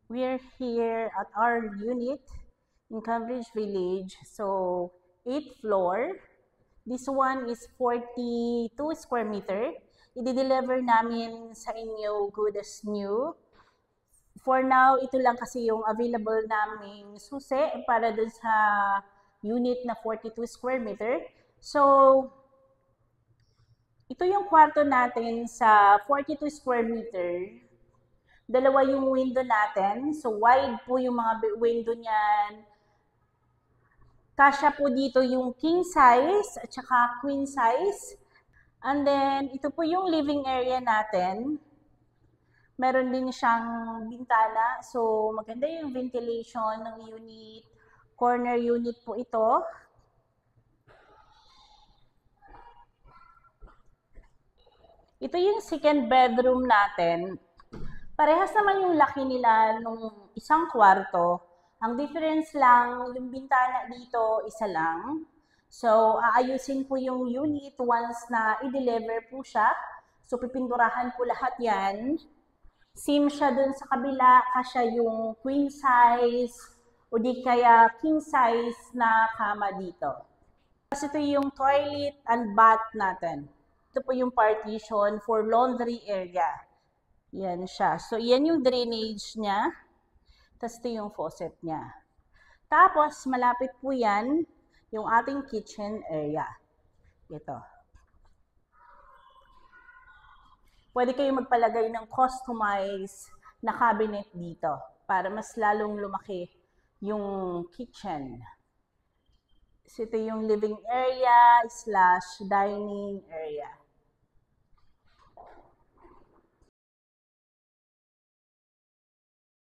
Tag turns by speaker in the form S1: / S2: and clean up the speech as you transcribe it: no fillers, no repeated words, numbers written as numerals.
S1: We're here at our unit in Cambridge Village. So, 8th floor. This one is 42 square meter. I-deliver namin sa inyo good as new. For now, ito lang kasi yung available naming susi para dun sa unit na 42 square meter. So, ito yung kwarto natin sa 42 square meter. Dalawa yung window natin. So, wide po yung mga window niyan. Kasya po dito yung king size at saka queen size. And then, ito po yung living area natin. Meron din siyang bintana. So, maganda yung ventilation ng unit. Corner unit po ito. Ito yung second bedroom natin. Parehas naman yung laki nila nung isang kwarto. Ang difference lang, yung bintana dito, isa lang. So, aayusin po yung unit once na i-deliver po siya. So, pipinturahan po lahat yan. Same siya dun sa kabila, kasya yung queen size o di kaya king size na kama dito. Tapos ito yung toilet and bath natin. Ito po yung partition for laundry area. Yan siya. So, yan yung drainage niya. Tapos ito yung faucet niya. Tapos, malapit po yan yung ating kitchen area. Ito. Pwede kayong magpalagay ng customized na cabinet dito para mas lalong lumaki yung kitchen. So, ito yung living area / dining area.